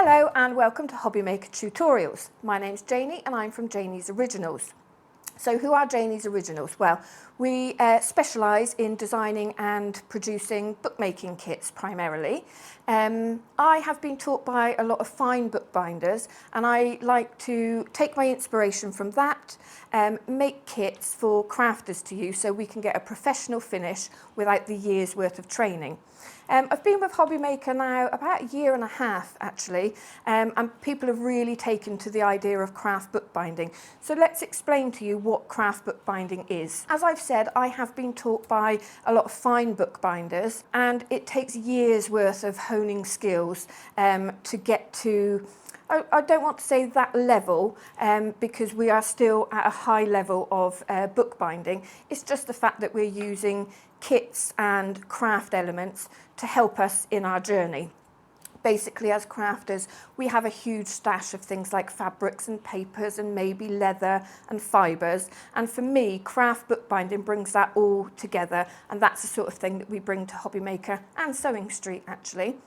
Hello and welcome to Hobby Maker Tutorials. My name's Janie and I'm from Janie's Originals. So who are Janie's Originals? Well, we specialise in designing and producing bookmaking kits primarily. I have been taught by a lot of fine bookbinders and I like to take my inspiration from that, make kits for crafters to use so we can get a professional finish without the year's worth of training. I've been with Hobby Maker now about a year and a half actually, and people have really taken to the idea of craft bookbinding. So let's explain to you what craft bookbinding is. As I've said, I have been taught by a lot of fine bookbinders and it takes years worth of honing skills to get to, I don't want to say that level because we are still at a high level of bookbinding. It's just the fact that we're using kits and craft elements to help us in our journey. Basically, as crafters, we have a huge stash of things like fabrics and papers and maybe leather and fibres. And for me, craft bookbinding brings that all together. And that's the sort of thing that we bring to Hobby Maker and Sewing Street, actually.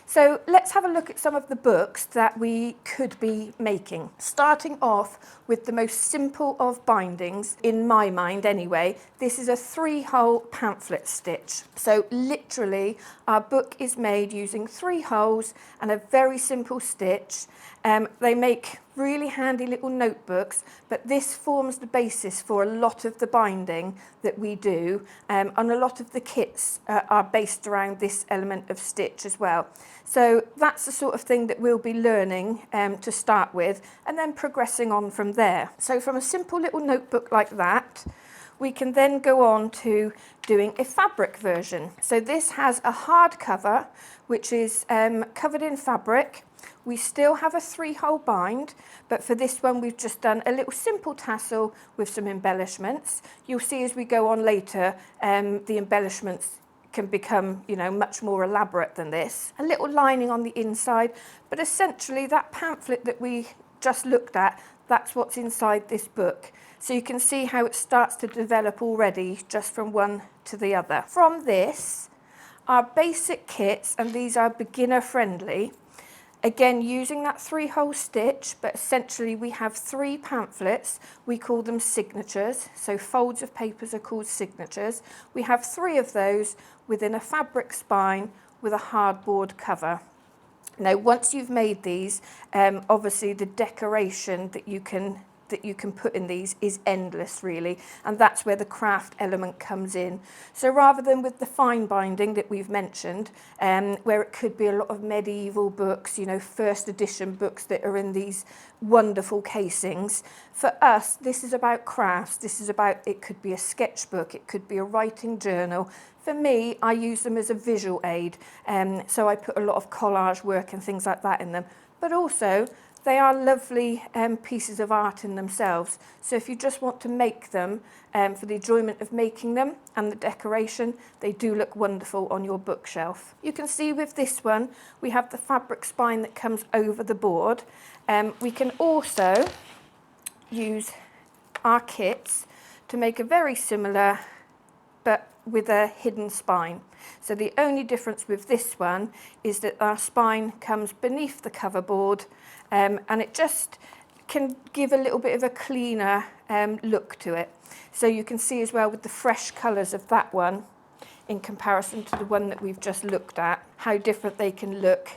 So let's have a look at some of the books that we could be making. Starting off with the most simple of bindings, in my mind anyway, this is a 3-hole pamphlet stitch. So literally our book is made using 3 holes and a very simple stitch. They make really handy little notebooks, but this forms the basis for a lot of the binding that we do, and a lot of the kits are based around this element of stitch as well. So that's the sort of thing that we'll be learning to start with and then progressing on from there. So from a simple little notebook like that, we can then go on to doing a fabric version. So this has a hard cover, which is covered in fabric. We still have a 3-hole bind, but for this one we've just done a little simple tassel with some embellishments. You'll see as we go on later, the embellishments can become, much more elaborate than this. A little lining on the inside, but essentially that pamphlet that we just looked at, that's what's inside this book. So you can see how it starts to develop already just from one to the other. From this, our basic kits, and these are beginner friendly, again using that 3-hole stitch, but essentially we have 3 pamphlets. We call them signatures, so folds of papers are called signatures. We have 3 of those within a fabric spine with a hardboard cover. Now once you've made these, obviously the decoration that you can put in these is endless really, and that's where the craft element comes in. So rather than with the fine binding that we've mentioned, where it could be a lot of medieval books, first edition books that are in these wonderful casings, for us this is about crafts. This is about, it could be a sketchbook, it could be a writing journal. For me, I use them as a visual aid, so I put a lot of collage work and things like that in them, but also they are lovely pieces of art in themselves. So if you just want to make them for the enjoyment of making them and the decoration, they do look wonderful on your bookshelf. You can see with this one, we have the fabric spine that comes over the board. We can also use our kits to make a very similar, but with a hidden spine. So the only difference with this one is that our spine comes beneath the cover board, and it just can give a little bit of a cleaner look to it. So you can see as well with the fresh colours of that one in comparison to the one that we've just looked at, how different they can look,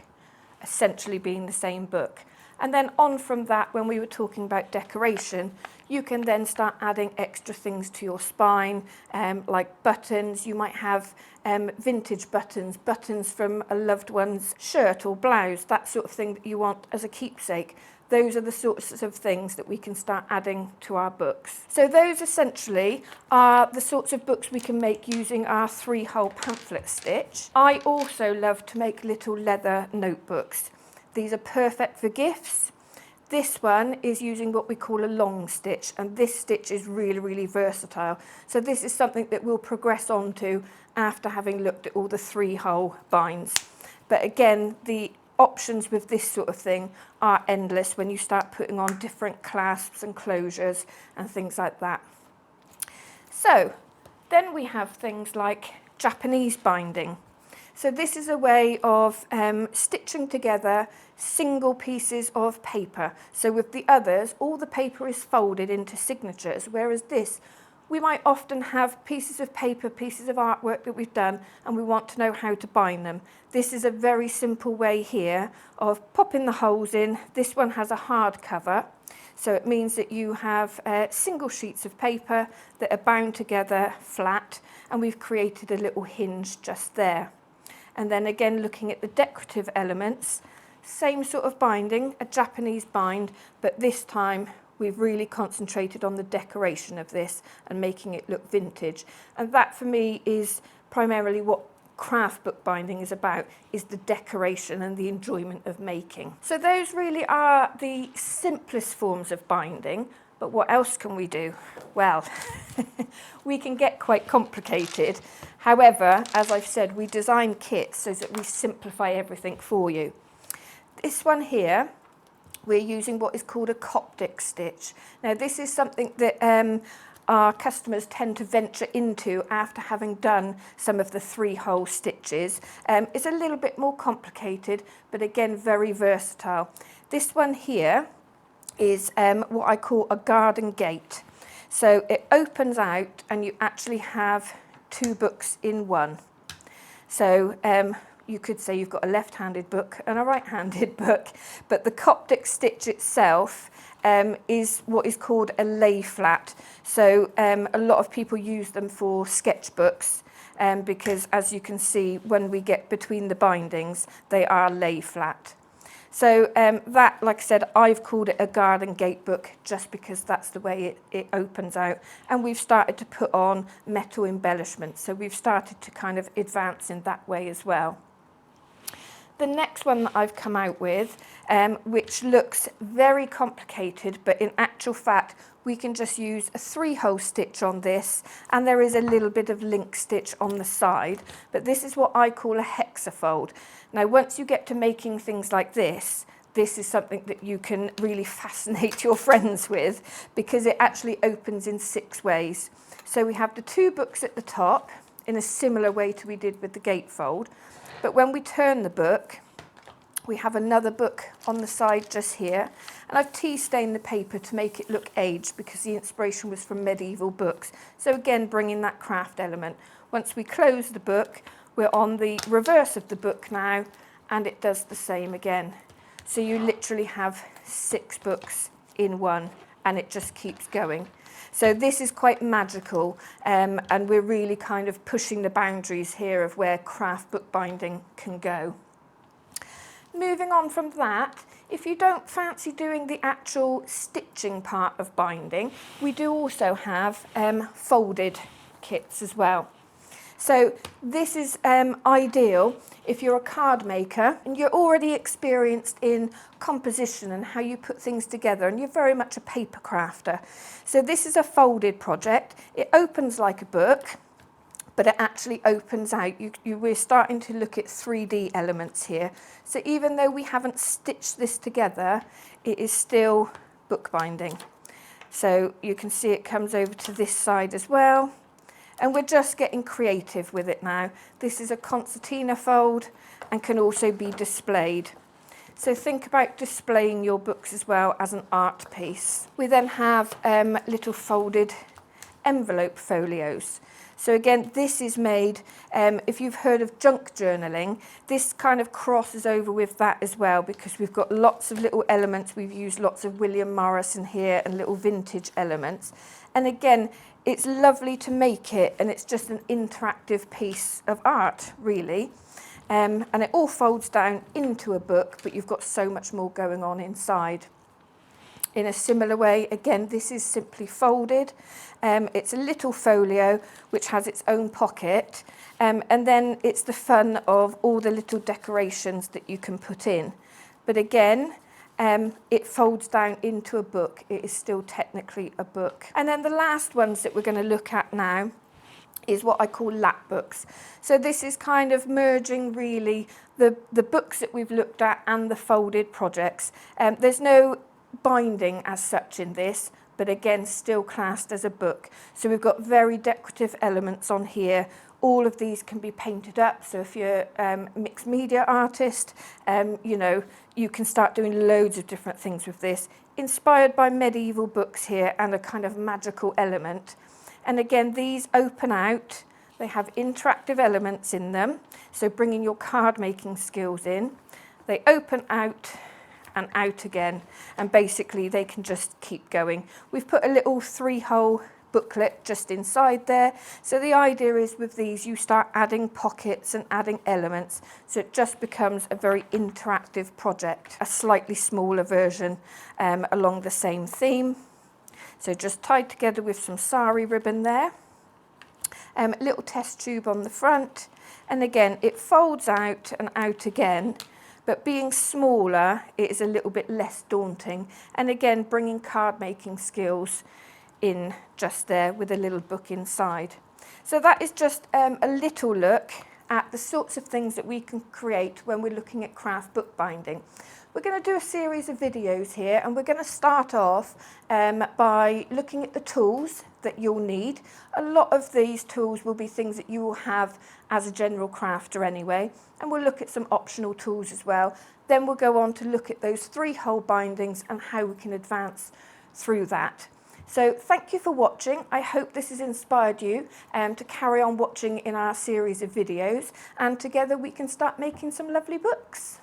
essentially being the same book. And then on from that, when we were talking about decoration, you can then start adding extra things to your spine, like buttons. You might have vintage buttons, buttons from a loved one's shirt or blouse, that sort of thing that you want as a keepsake. Those are the sorts of things that we can start adding to our books. So those essentially are the sorts of books we can make using our 3-hole pamphlet stitch. I also love to make little leather notebooks. These are perfect for gifts. This one is using what we call a long stitch, and this stitch is really, really versatile. So this is something that we'll progress on to after having looked at all the 3-hole binds. But again, the options with this sort of thing are endless when you start putting on different clasps and closures and things like that. So then we have things like Japanese binding. So this is a way of stitching together single pieces of paper. So with the others, all the paper is folded into signatures, whereas this, we might often have pieces of paper, pieces of artwork that we've done, and we want to know how to bind them. This is a very simple way here of popping the holes in. This one has a hard cover, so it means that you have single sheets of paper that are bound together flat, and we've created a little hinge just there. And then again, looking at the decorative elements, same sort of binding, a Japanese bind, but this time we've really concentrated on the decoration of this and making it look vintage. And that for me is primarily what craft book binding is about, is the decoration and the enjoyment of making. So those really are the simplest forms of binding. But what else can we do? Well, we can get quite complicated. However, as I've said, we design kits so that we simplify everything for you. This one here, we're using what is called a Coptic stitch. Now, this is something that our customers tend to venture into after having done some of the 3-hole stitches. It's a little bit more complicated, but again, very versatile. This one here is what I call a garden gate. So it opens out and you actually have 2 books in one. So you could say you've got a left-handed book and a right-handed book, but the Coptic stitch itself is what is called a lay flat. So a lot of people use them for sketchbooks because, as you can see, when we get between the bindings, they are lay flat. So that, like I said, I've called it a garden gate book just because that's the way it opens out. And we've started to put on metal embellishments. So we've started to kind of advance in that way as well. The next one that I've come out with, which looks very complicated, but in actual fact, we can just use a 3-hole stitch on this, and there is a little bit of link stitch on the side, but this is what I call a hexafold. Now, once you get to making things like this is something that you can really fascinate your friends with, because it actually opens in 6 ways. So we have the 2 books at the top in a similar way to we did with the gatefold, but when we turn the book, we have another book on the side just here, and I've tea stained the paper to make it look aged because the inspiration was from medieval books. So again, bringing that craft element. Once we close the book, we're on the reverse of the book now, and it does the same again. So you literally have 6 books in one, and it just keeps going. So this is quite magical, and we're really kind of pushing the boundaries here of where craft bookbinding can go. Moving on from that, if you don't fancy doing the actual stitching part of binding, we do also have folded kits as well. So this is ideal if you're a card maker and you're already experienced in composition and how you put things together, and you're very much a paper crafter. So this is a folded project. It opens like a book, but it actually opens out. We're starting to look at 3D elements here. So even though we haven't stitched this together, it is still bookbinding. So you can see it comes over to this side as well. And we're just getting creative with it now. This is a concertina fold and can also be displayed. So think about displaying your books as well as an art piece. We then have little folded envelope folios. So again, this is made, if you've heard of junk journaling, this kind of crosses over with that as well, because we've got lots of little elements. We've used lots of William Morris in here and little vintage elements. And again, it's lovely to make it, and it's just an interactive piece of art, really. And it all folds down into a book, but you've got so much more going on inside. In a similar way, again, this is simply folded. It's a little folio which has its own pocket, and then it's the fun of all the little decorations that you can put in. But again, it folds down into a book. It is still technically a book. And then the last ones that we're going to look at now is what I call lap books. So this is kind of merging really the books that we've looked at and the folded projects. There's no binding as such in this, but again, still classed as a book. So we've got very decorative elements on here, All of these can be painted up, so if you're a mixed media artist, you know, you can start doing loads of different things with this, inspired by medieval books here and a kind of magical element. And again, these open out, they have interactive elements in them, so bringing your card making skills in. They open out and out again, and basically they can just keep going. We've put a little 3-hole booklet just inside there. So the idea is with these, you start adding pockets and adding elements, so it just becomes a very interactive project, a slightly smaller version along the same theme. So just tied together with some sari ribbon there. A little test tube on the front, and again it folds out and out again, but being smaller it is a little bit less daunting, and again bringing card making skills in just there with a little book inside. So that is just a little look at the sorts of things that we can create when we're looking at craft bookbinding. We're going to do a series of videos here, and we're going to start off by looking at the tools that you'll need. A lot of these tools will be things that you will have as a general crafter anyway, and we'll look at some optional tools as well. Then we'll go on to look at those 3-hole bindings and how we can advance through that. So thank you for watching. I hope this has inspired you to carry on watching in our series of videos, and together we can start making some lovely books.